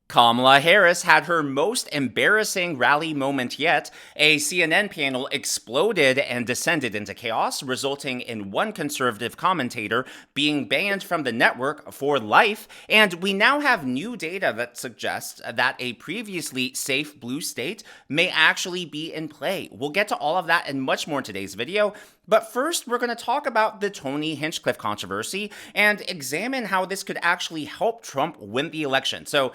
Kamala Harris had her most embarrassing rally moment yet. A CNN panel exploded and descended into chaos, resulting in one conservative commentator being banned from the network for life. And we now have new data that suggests that a previously safe blue state may actually be in play. We'll get to all of that and much more in today's video. But first, we're going to talk about the Tony Hinchcliffe controversy and examine how this could actually help Trump win the election. So,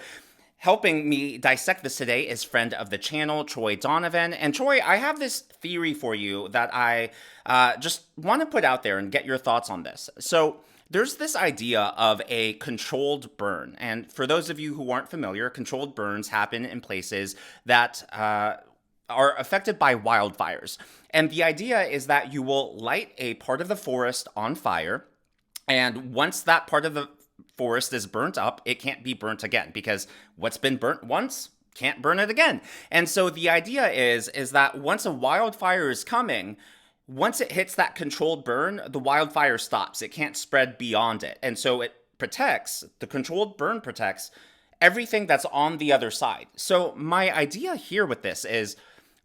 helping me dissect this today is friend of the channel, Troy Donovan. And Troy, I have this theory for you that I just want to put out there and get your thoughts on this. So, there's this idea of a controlled burn. And for those of you who aren't familiar, controlled burns happen in places that are affected by wildfires. And the idea is that you will light a part of the forest on fire. And once that part of the forest is burnt up, it can't be burnt again because what's been burnt once can't burn it again. And so the idea is that once a wildfire is coming, once it hits that controlled burn, the wildfire stops. It can't spread beyond it. And so the controlled burn protects everything that's on the other side. So my idea here with this is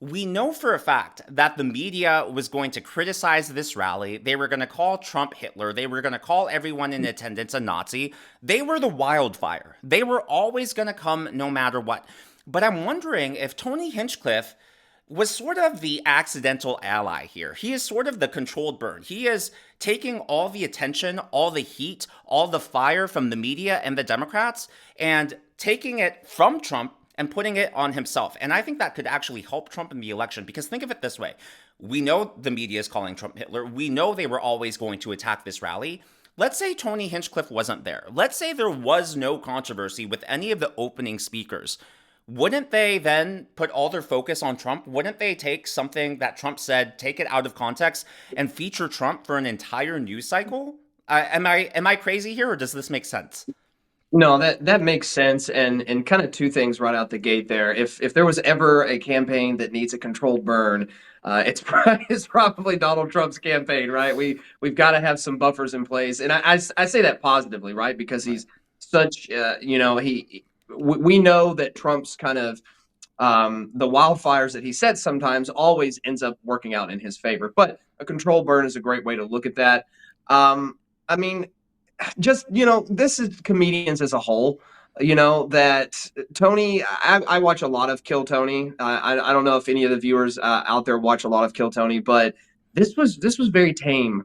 we know for a fact that the media was going to criticize this rally. They were going to call Trump Hitler. They were going to call everyone in attendance a Nazi. They were the wildfire. They were always going to come no matter what. But I'm wondering if Tony Hinchcliffe was sort of the accidental ally here. He is sort of the controlled burn. He is taking all the attention, all the heat, all the fire from the media and the Democrats and taking it from Trump and putting it on himself. And I think that could actually help Trump in the election because think of it this way. We know the media is calling Trump Hitler. We know they were always going to attack this rally. Let's say Tony Hinchcliffe wasn't there. Let's say there was no controversy with any of the opening speakers. Wouldn't they then put all their focus on Trump? Wouldn't they take something that Trump said, take it out of context, and feature Trump for an entire news cycle? Am I crazy here, or does this make sense? No, that makes sense, and kind of two things right out the gate there. If there was ever a campaign that needs a controlled burn, it's probably Donald Trump's campaign, right? We've got to have some buffers in place, and I say that positively, right? Because Right. he's such, we know that Trump's kind of the wildfires that he sets sometimes always ends up working out in his favor. But a controlled burn is a great way to look at that. I mean, just this is comedians as a whole, that Tony, I watch a lot of Kill Tony. I don't know if any of the viewers out there watch a lot of Kill Tony, but this was very tame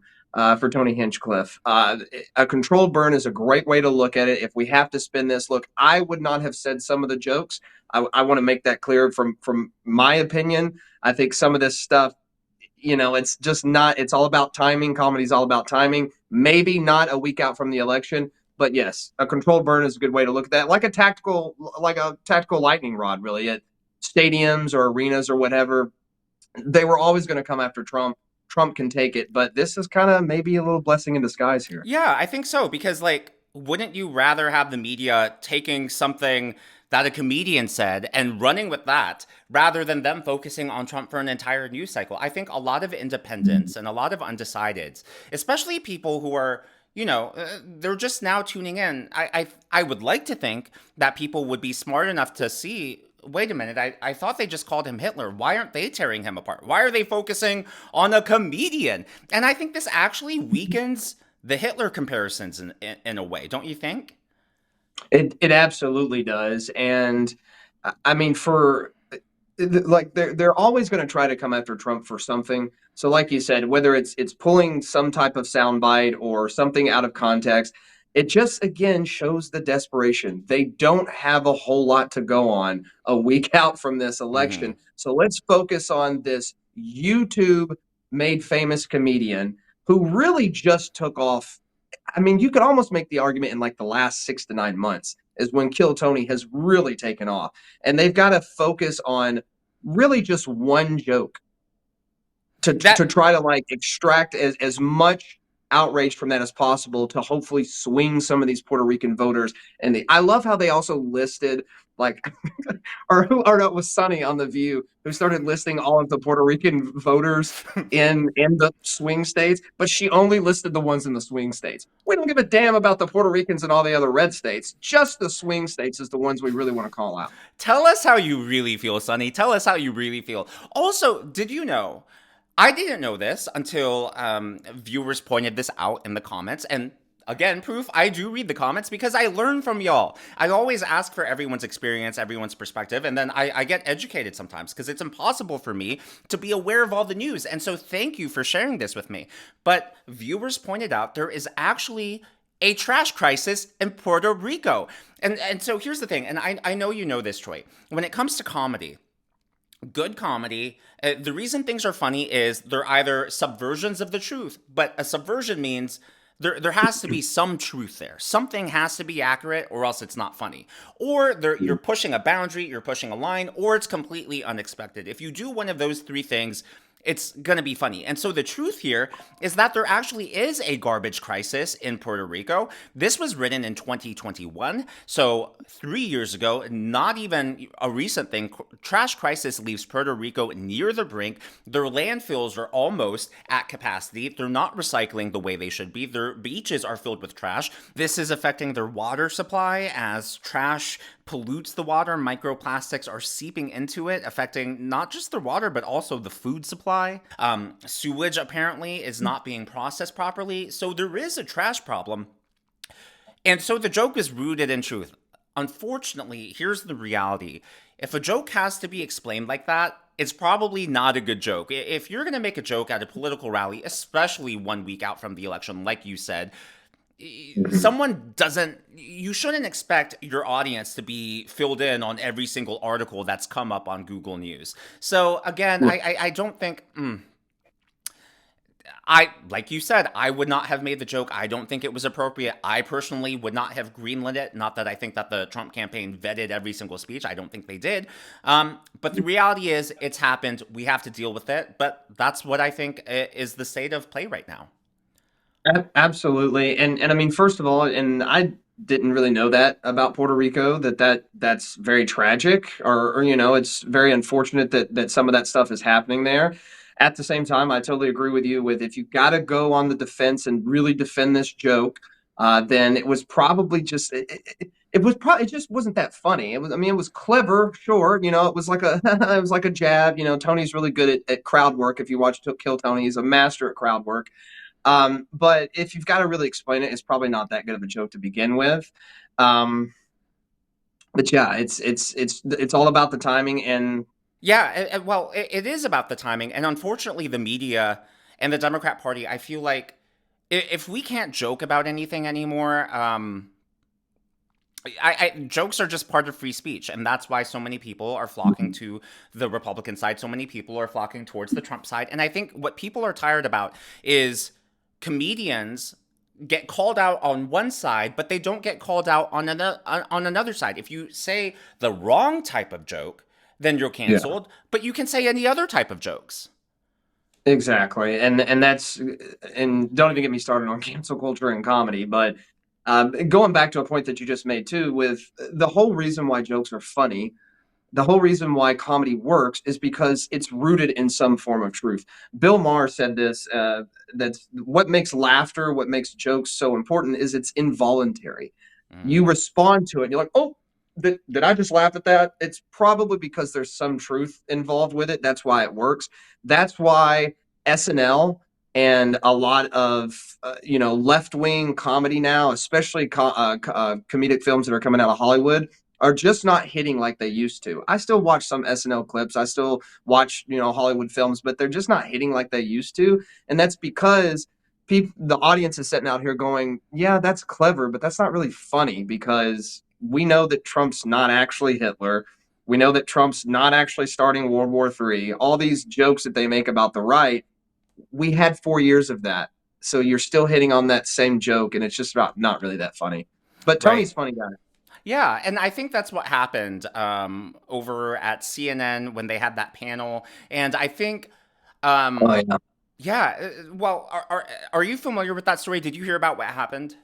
for Tony Hinchcliffe. A controlled burn is a great way to look at it. If we have to spin this, look, I would not have said some of the jokes. I want to make that clear from my opinion. I think some of this stuff, it's just not, it's all about timing. Comedy's all about timing. Maybe not a week out from the election, but yes, a controlled burn is a good way to look at that. Like a tactical lightning rod, really, at stadiums or arenas or whatever. They were always going to come after Trump. Trump can take it, but this is kind of maybe a little blessing in disguise here. Yeah, I think so because wouldn't you rather have the media taking something that a comedian said and running with that rather than them focusing on Trump for an entire news cycle? I think a lot of independents and a lot of undecideds, especially people who are they're just now tuning in. I would like to think that people would be smart enough to see. Wait a minute, I thought they just called him Hitler. Why aren't they tearing him apart? Why are they focusing on a comedian? And I think this actually weakens the Hitler comparisons in a way, don't you think? It absolutely does, and I mean, for like they're always going to try to come after Trump for something. So, like you said, whether it's pulling some type of soundbite or something out of context, it just again shows the desperation. They don't have a whole lot to go on a week out from this Hmm. election. So let's focus on this YouTube made famous comedian who really just took off. I mean, you could almost make the argument in like the last 6 to 9 months is when Kill Tony has really taken off. And they've got to focus on really just one joke to That try to like extract as much outraged from that as possible to hopefully swing some of these Puerto Rican voters. And I love how they also listed like or no, it was Sunny on The View who started listing all of the Puerto Rican voters in the swing states, but she only listed the ones in the swing states. We don't give a damn about the Puerto Ricans and all the other red states. Just the swing states is the ones we really want to call out. Tell us how you really feel, Sonny. Tell us how you really feel. Also, did you know? I didn't know this until viewers pointed this out in the comments. And again, proof I do read the comments because I learn from y'all. I always ask for everyone's experience, everyone's perspective, and then I get educated sometimes because it's impossible for me to be aware of all the news. And so thank you for sharing this with me. But viewers pointed out there is actually a trash crisis in Puerto Rico. And so here's the thing, and I know you know this, Troy. When it comes to comedy, good comedy, the reason things are funny is they're either subversions of the truth, but a subversion means there has to be some truth there. Something has to be accurate, or else it's not funny. Or you're pushing a boundary, you're pushing a line, or it's completely unexpected. If you do one of those three things, it's going to be funny. And so the truth here is that there actually is a garbage crisis in Puerto Rico. This was written in 2021. So 3 years ago, not even a recent thing. Trash crisis leaves Puerto Rico near the brink. Their landfills are almost at capacity. They're not recycling the way they should be. Their beaches are filled with trash. This is affecting their water supply as trash pollutes the water. Microplastics are seeping into it, affecting not just the water, but also the food supply. Sewage apparently is not being processed properly. So there is a trash problem. And so the joke is rooted in truth. Unfortunately, here's the reality. If a joke has to be explained like that, it's probably not a good joke. If you're going to make a joke at a political rally, especially 1 week out from the election, like you said, you shouldn't expect your audience to be filled in on every single article that's come up on Google News. So again, I don't think like you said, I would not have made the joke. I don't think it was appropriate. I personally would not have greenlit it. Not that I think that the Trump campaign vetted every single speech. I don't think they did. But the reality is it's happened. We have to deal with it. But that's what I think is the state of play right now. Absolutely. And I mean, first of all, and I didn't really know that about Puerto Rico, that's very tragic or it's very unfortunate that some of that stuff is happening there. At the same time, I totally agree with you with if you got to go on the defense and really defend this joke, then it was probably just it just wasn't that funny. It was, I mean, it was clever, sure. It was like a it was like a jab. Tony's really good at crowd work. If you watch Kill Tony, he's a master at crowd work. But if you've got to really explain it, it's probably not that good of a joke to begin with. But yeah, it's all about the timing and Yeah, well, it is about the timing, and unfortunately, the media and the Democrat Party. I feel like if we can't joke about anything anymore, jokes are just part of free speech, and that's why so many people are flocking to the Republican side. So many people are flocking towards the Trump side, and I think what people are tired about is comedians get called out on one side, but they don't get called out on another side. If you say the wrong type of joke, then you're canceled. But you can say any other type of jokes. exactly, and that's and don't even get me started on cancel culture and comedy, but going back to a point that you just made too, with the whole reason why jokes are funny, the whole reason why comedy works is because it's rooted in some form of truth. Bill Maher said this, that's what makes laughter, what makes jokes so important is it's involuntary. You respond to it and you're like, oh, did I just laugh at that? It's probably because there's some truth involved with it. That's why it works. That's why SNL and a lot of left-wing comedy now, especially comedic films that are coming out of Hollywood, are just not hitting like they used to. I still watch some SNL clips. I still watch Hollywood films, but they're just not hitting like they used to, and that's because the audience is sitting out here going, "Yeah, that's clever, but that's not really funny because we know that Trump's not actually Hitler. We know that Trump's not actually starting World War III. All these jokes that they make about the right, we had 4 years of that. So you're still hitting on that same joke, and it's just about not really that funny. But Right. Tony's funny guy. Yeah, and I think that's what happened over at CNN when they had that panel. And I think Oh yeah. Yeah. Well, are you familiar with that story? Did you hear about what happened?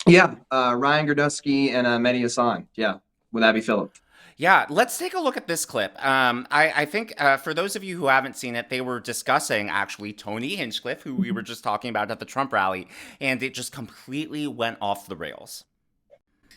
Yeah, Ryan Gerdusky and Mehdi Hassan. Yeah, with Abby Phillip. Yeah, let's take a look at this clip. I think for those of you who haven't seen it, they were discussing actually Tony Hinchcliffe, who we were just talking about at the Trump rally, and it just completely went off the rails.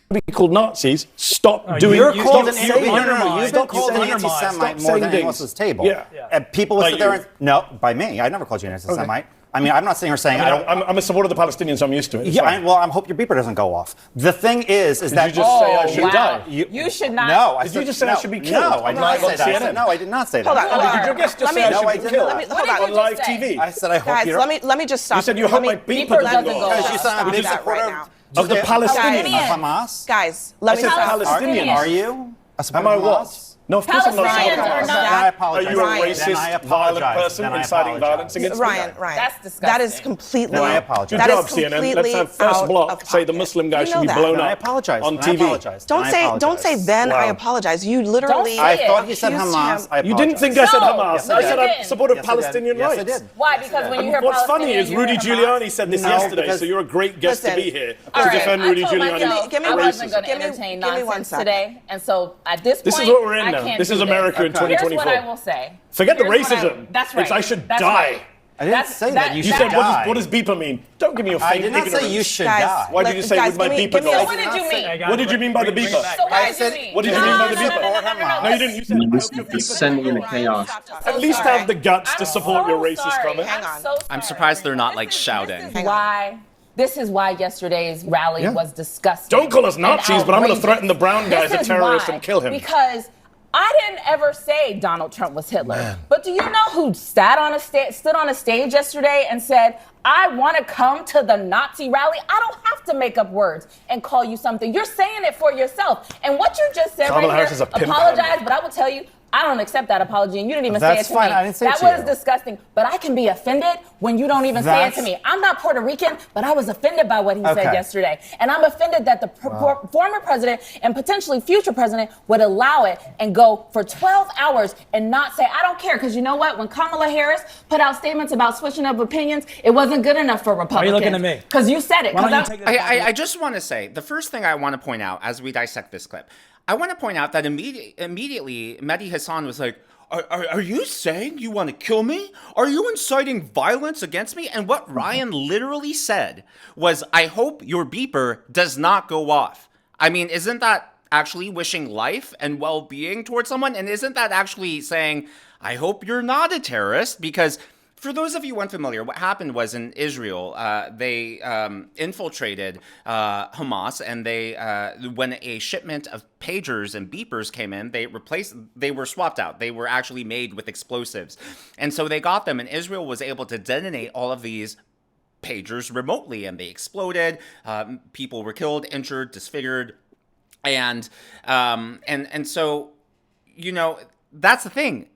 Be called Nazis. Stop doing. You're called stop an saying- you've been called an Stop anti-Semite more saying than anyone else things. at this table. Yeah. And people would By sit there you. and no, by me. I never called you an anti-Semite. I mean, I'm not sitting here saying I don't. I'm a supporter of the Palestinians, so I'm used to it. It's Yeah, fine. well, I hope your beeper doesn't go off. The thing is Did that you just say I should wow. die? You should not. No, I Did said, you just say I no, should be killed? No, I did not Live on say that. I CNN? said, no, I did not say that. Hold on, hold on. Did your guest just say I No, should I be didn't. killed Let me- hold on. on live Just say. TV? I said I hope Guys, you're. let me just stop. You said you hope my beeper beeper doesn't doesn't go go off. off. You said I'm a Stop big that supporter right now. Of the Palestinians. of Hamas. Guys, let me said stop. Palestinians. Are you a supporter Am I of what? Hamas? No, of course I'm not. Palestinians supporting are Hamas. not- Then I Are apologize. you a Ryan. Then I racist, violent apologize. person Then I inciting apologize. violence against me? Ryan. That's disgusting. That is completely. Then I apologize. That Good is job, CNN. completely Let's have first out block of say the pocket. Muslim guy You should know be that. blown Then I up apologize. on Then I TV. apologize. Don't Then I say apologize. then I Wow. apologize. You literally. say I it. thought you said accused Hamas. him. I You didn't think I said No. Hamas. Yes, I I said did. I supported Yes, I did. Palestinian Yes, I rights. did. Why? Because when you hear What's funny Palestinian, is you Rudy hear Hamas. Giuliani said this No, yesterday, because- so you're a great guest to Listen. be here All to right, defend I Rudy told Giuliani. myself Give me I one- wasn't going to give me- entertain give me one nonsense second. today, and so at this point, This is what we're in I now. can't This do is America in Here's what 2024. I will say. Forget the Here's what racism. that's right. It's I should That's die. right. I didn't That's- say that. that- You You should said, die. what does beeper mean? Don't give me your I fake did not say ignorance. you should Guys, die. Why did you say guys, with my give me- beeper give me go a- off? What did you mean? What did you mean by the beeper? So what I did said- you mean? What did you No, mean by no, the no, beeper? no, no, no, no, No, you didn't. You said, I hope your beeper Descending into Ryan, chaos. stop talking. At I'm least sorry. have the guts to support your racist sorry. comments. Hang on. So I'm sorry. surprised they're not like This is shouting. why. This is why yesterday's rally Yeah. was disgusting. Don't call us and Nazis, but I'm going to outrageous. threaten the brown guy as a This is terrorist why. and kill him. Because I didn't ever say Donald Trump was Hitler. But do you know who stood on a stage yesterday and said, I want to come to the Nazi rally? I don't have to make up words and call you something. You're saying it for yourself. And what you just said Kamala right Harris here, is a pimp. apologize, but I will tell you, I don't accept that apology, and you didn't even say it That's to fine. me. I didn't say it that to was you. disgusting. But I can be offended when you don't even say it to That's- me. I'm not Puerto Rican, but I was offended by what he said Okay. yesterday. And I'm offended that the former president and potentially future president would allow it and go for 12 hours and not say, I don't care. Because you know what? When Kamala Harris put out statements about switching up opinions, it wasn't good enough for Republicans. Why are you looking at me? Because you said it. Why don't 'Cause you I'm- take this back? I just want to say the first thing I want to point out as we dissect this clip, I want to point out that immediately Mehdi Hassan was like, are you saying you want to kill me? Are you inciting violence against me? And what Ryan literally said was, I hope your beeper does not go off. I mean, isn't that actually wishing life and well-being towards someone? And isn't that actually saying, I hope you're not a terrorist? Because for those of you unfamiliar, what happened was in Israel, they infiltrated Hamas, and when a shipment of pagers and beepers came in, they were swapped out. They were actually made with explosives, and so they got them, and Israel was able to detonate all of these pagers remotely, and they exploded. People were killed, injured, disfigured, and so, you know, that's the thing.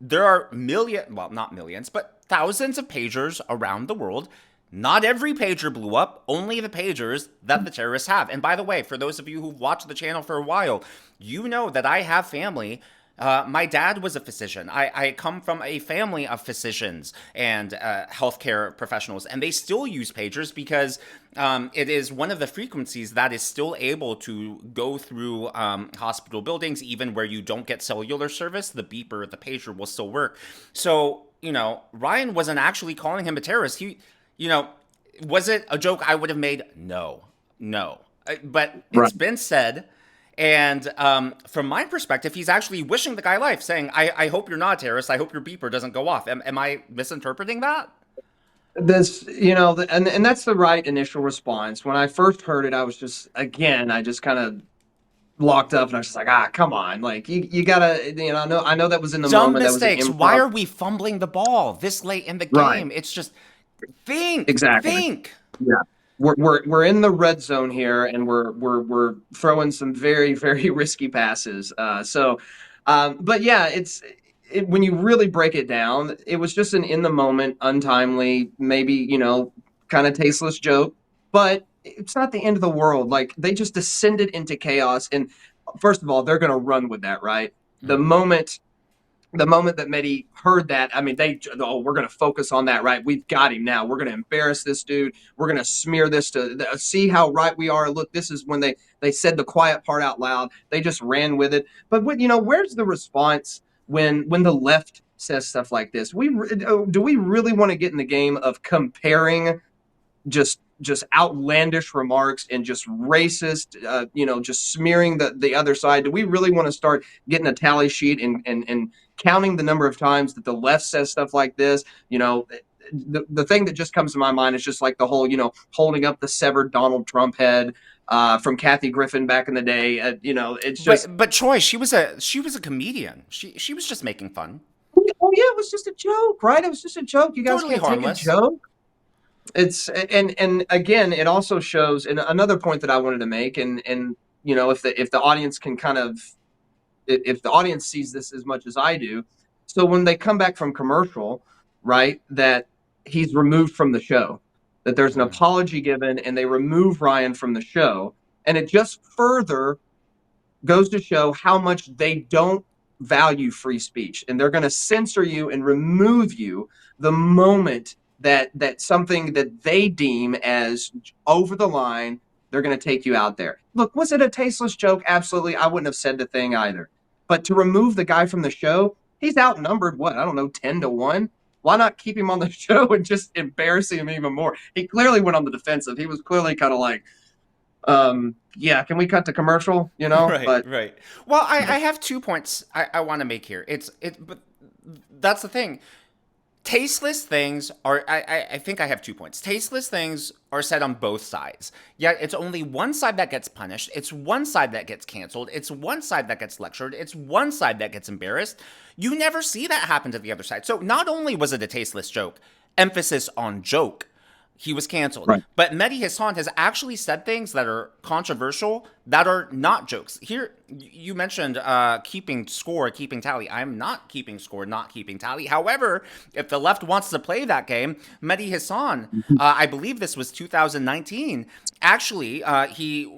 There are not millions, but thousands of pagers around the world. Not every pager blew up, only the pagers that the terrorists have. And by the way, for those of you who've watched the channel for a while, you know that I have family. My dad was a physician. I come from a family of physicians and healthcare professionals, and they still use pagers because it is one of the frequencies that is still able to go through hospital buildings, even where you don't get cellular service. The beeper, the pager will still work. So, you know, Ryan wasn't actually calling him a terrorist. Was it a joke I would have made? No. But it's been said. And from my perspective, he's actually wishing the guy life, saying, I hope you're not a terrorist. I hope your beeper doesn't go off. Am I misinterpreting that? This, and that's the right initial response. When I first heard it, I was just, again, I just kind of locked up and I was just like, come on. Like, you gotta, I know that was in the Dumb moment. mistakes. That was an Why improv. are we fumbling the ball this late in the Right. game? It's just, think. Exactly. Yeah. We're in the red zone here, and we're throwing some very, very risky passes. But yeah, when you really break it down, it was just an in the moment, untimely, maybe kind of tasteless joke. But it's not the end of the world. Like, they just descended into chaos, and first of all, they're going to run with that, right? The moment the moment that Mehdi heard that, I mean, we're going to focus on that, right? We've got him now. We're going to embarrass this dude. We're going to smear this to see how right we are. Look, this is when they said the quiet part out loud. They just ran with it. But where's the response when the left says stuff like this? Do we really want to get in the game of comparing just outlandish remarks and just racist, just smearing the other side? Do we really want to start getting a tally sheet and counting the number of times that the left says stuff like this? The thing that just comes to my mind is just like the whole, holding up the severed Donald Trump head from Kathy Griffin back in the day. It's just. But Troy, she was a comedian. She was just making fun. Oh yeah, it was just a joke, right? It was just a joke. You guys Totally can't harmless. take a joke. It's and again, it also shows. And another point that I wanted to make, and if the audience can kind of, if the audience sees this as much as I do, so when they come back from commercial, right, that he's removed from the show, that there's an apology given, and they remove Ryan from the show, and it just further goes to show how much they don't value free speech, and they're going to censor you and remove you the moment that something that they deem as over the line, they're going to take you out there. Look, was it a tasteless joke? Absolutely. I wouldn't have said the thing either. But to remove the guy from the show, he's outnumbered, 10-1? Why not keep him on the show and just embarrassing him even more? He clearly went on the defensive. He was clearly kind of like, yeah, can we cut to commercial? Right. Well, I have 2 points I want to make here. But that's the thing. Tasteless things are, I think I have 2 points. Tasteless things are said on both sides. Yet it's only one side that gets punished. It's one side that gets canceled. It's one side that gets lectured. It's one side that gets embarrassed. You never see that happen to the other side. So not only was it a tasteless joke, emphasis on joke, he was canceled. Right. But Mehdi Hasan has actually said things that are controversial that are not jokes. Here, you mentioned keeping score, keeping tally. I'm not keeping score, not keeping tally. However, if the left wants to play that game, Mehdi Hasan, I believe this was 2019, actually, he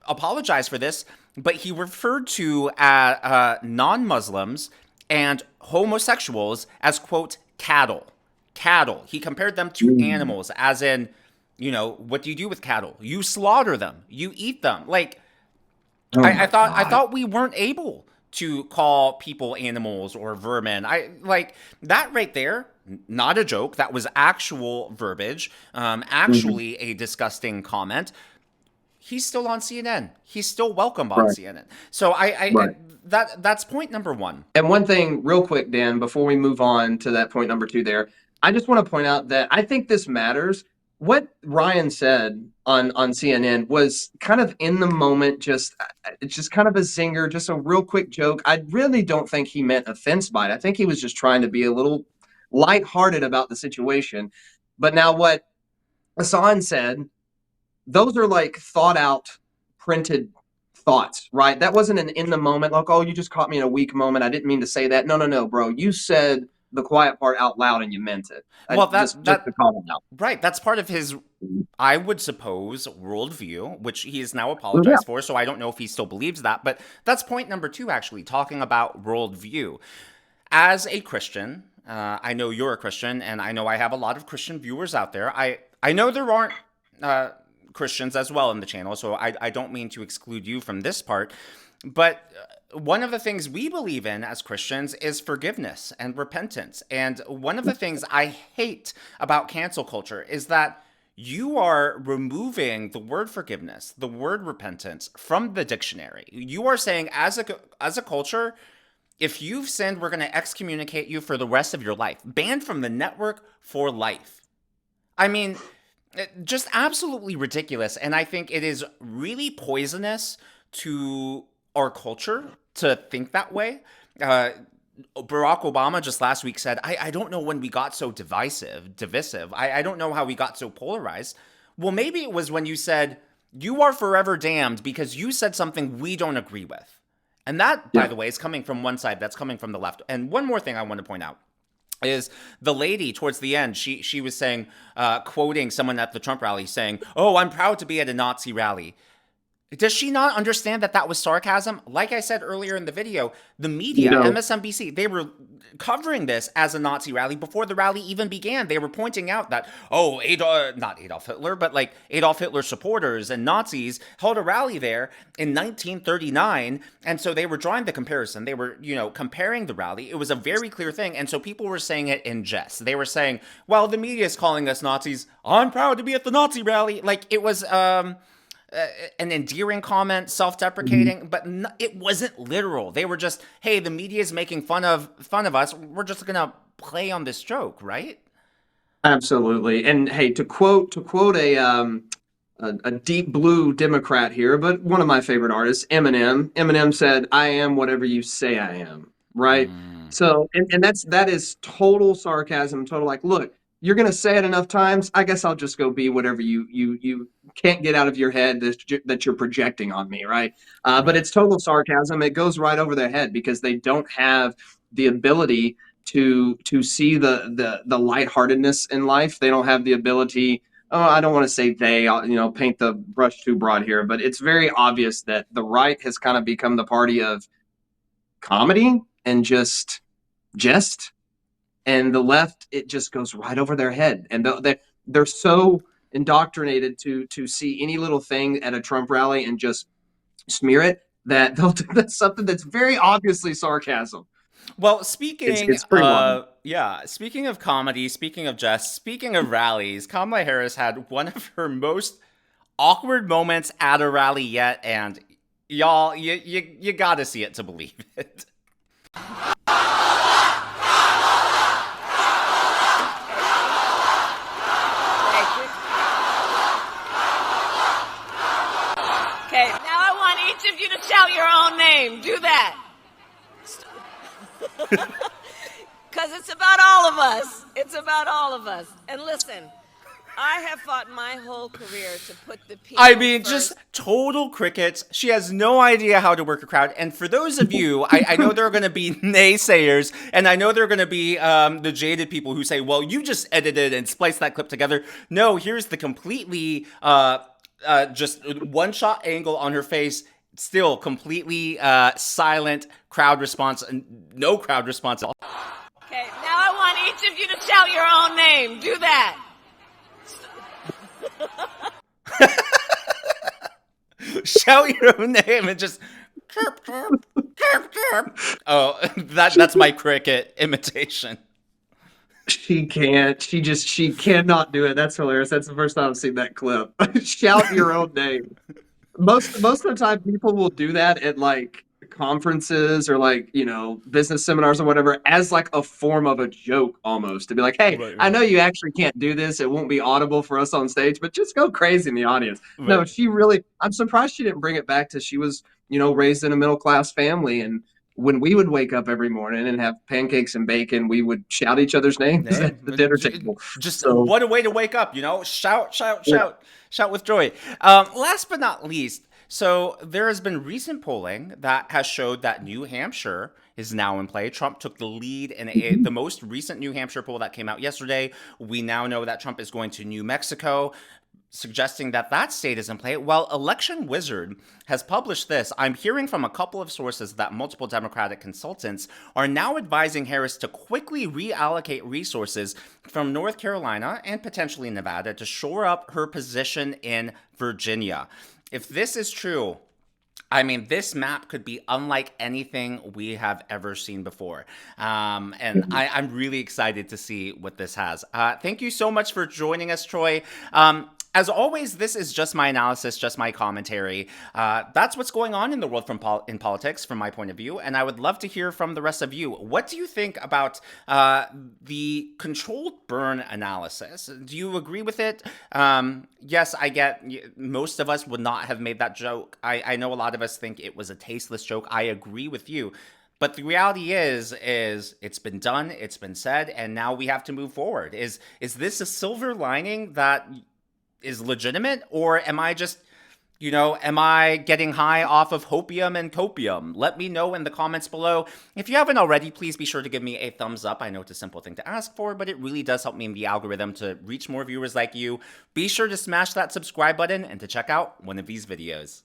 apologized for this, but he referred to non-Muslims and homosexuals as, quote, cattle. He compared them to animals, as in, what do you do with cattle? You slaughter them. You eat them. Like, I thought we weren't able to call people animals or vermin. That right there, not a joke. That was actual verbiage, actually a disgusting comment. He's still on CNN. He's still welcome on CNN. So that's point number one. And one thing real quick, Dan, before we move on to that point number two there, I just want to point out that I think this matters. What Ryan said on CNN was kind of in the moment, just kind of a zinger, just a real quick joke. I really don't think he meant offense by it. I think he was just trying to be a little lighthearted about the situation. But now what Hasan said, those are like thought out, printed thoughts, right? That wasn't an in the moment, like, oh, you just caught me in a weak moment. I didn't mean to say that. No, bro. You said the quiet part out loud and you meant it. Well, just to call him out. Right. That's part of his, I would suppose, worldview, which he has now apologized for. So I don't know if he still believes that. But that's point number two, actually, talking about worldview. As a Christian, I know you're a Christian, and I know I have a lot of Christian viewers out there. I know there aren't Christians as well in the channel, so I don't mean to exclude you from this part. But one of the things we believe in as Christians is forgiveness and repentance. And one of the things I hate about cancel culture is that you are removing the word forgiveness, the word repentance from the dictionary. You are saying, as a culture, if you've sinned, we're going to excommunicate you for the rest of your life. Banned from the network for life. I mean, just absolutely ridiculous. And I think it is really poisonous to our culture to think that way. Barack Obama just last week said, I don't know when we got so divisive. I don't know how we got so polarized. Well, maybe it was when you said, you are forever damned because you said something we don't agree with. And that, by the way, is coming from one side. That's coming from the left. And one more thing I want to point out is the lady towards the end, she was saying, quoting someone at the Trump rally saying, oh, I'm proud to be at a Nazi rally. Does she not understand that that was sarcasm? Like I said earlier in the video, the media, No. MSNBC, they were covering this as a Nazi rally before the rally even began. They were pointing out that, oh, not Adolf Hitler, but like Adolf Hitler supporters and Nazis held a rally there in 1939. And so they were drawing the comparison. They were, comparing the rally. It was a very clear thing. And so people were saying it in jest. They were saying, well, the media is calling us Nazis. I'm proud to be at the Nazi rally. Like it was, an endearing comment, self-deprecating, but it wasn't literal. They were just, hey, the media is making fun of us. We're just gonna play on this joke, right? Absolutely. And hey, to quote a deep blue Democrat here, but one of my favorite artists, Eminem. Eminem said, "I am whatever you say I am." Right. So, and that is total sarcasm. Total like, look, you're gonna say it enough times. I guess I'll just go be whatever you can't get out of your head that you're projecting on me, right? But it's total sarcasm. It goes right over their head because they don't have the ability to see the lightheartedness in life. They don't have the ability. Oh, I don't want to say they, paint the brush too broad here, but it's very obvious that the right has kind of become the party of comedy and just jest, and the left, it just goes right over their head, and they're so indoctrinated to see any little thing at a Trump rally and just smear it that they'll do something that's very obviously sarcasm. Well, speaking speaking of comedy, speaking of jest, speaking of rallies, Kamala Harris had one of her most awkward moments at a rally yet, and y'all, you gotta see it to believe it. Okay, now I want each of you to shout your own name. Do that. Because it's about all of us. It's about all of us. And listen, I have fought my whole career to put the people first. Just total crickets. She has no idea how to work a crowd. And for those of you, I know there are going to be naysayers, and I know there are going to be the jaded people who say, well, you just edited and spliced that clip together. No, here's the completely just one-shot angle on her face. Still completely silent crowd response, no crowd response at all. Okay, now I want each of you to shout your own name. Do that. Shout your own name and just chirp, chirp, chirp, chirp. Oh, that's my cricket imitation. She can't. She cannot do it. That's hilarious. That's the first time I've seen that clip. Shout your own name. Most of the time, people will do that at like conferences or like business seminars or whatever as like a form of a joke almost, to be like, hey, right. I know you actually can't do this. It won't be audible for us on stage, but just go crazy in the audience. Right. No, I'm surprised she didn't bring it back to she was raised in a middle class family, and when we would wake up every morning and have pancakes and bacon, we would shout each other's names at the dinner table. Just what a way to wake up, shout, shout with joy. Last but not least, so there has been recent polling that has showed that New Hampshire is now in play. Trump took the lead in the most recent New Hampshire poll that came out yesterday. We now know that Trump is going to New Mexico, suggesting that state is in play. Well, Election Wizard has published this. I'm hearing from a couple of sources that multiple Democratic consultants are now advising Harris to quickly reallocate resources from North Carolina and potentially Nevada to shore up her position in Virginia. If this is true, I mean, this map could be unlike anything we have ever seen before. And I'm really excited to see what this has. Thank you so much for joining us, Troy. As always, this is just my analysis, just my commentary. That's what's going on in the world in politics, from my point of view, and I would love to hear from the rest of you. What do you think about the controlled burn analysis? Do you agree with it? Yes, I get most of us would not have made that joke. I know a lot of us think it was a tasteless joke. I agree with you. But the reality is it's been done, it's been said, and now we have to move forward. Is this a silver lining that is legitimate, or am I just, am I getting high off of hopium and copium? Let me know in the comments below. If you haven't already, please be sure to give me a thumbs up. I know it's a simple thing to ask for, but it really does help me in the algorithm to reach more viewers like you. Be sure to smash that subscribe button and to check out one of these videos.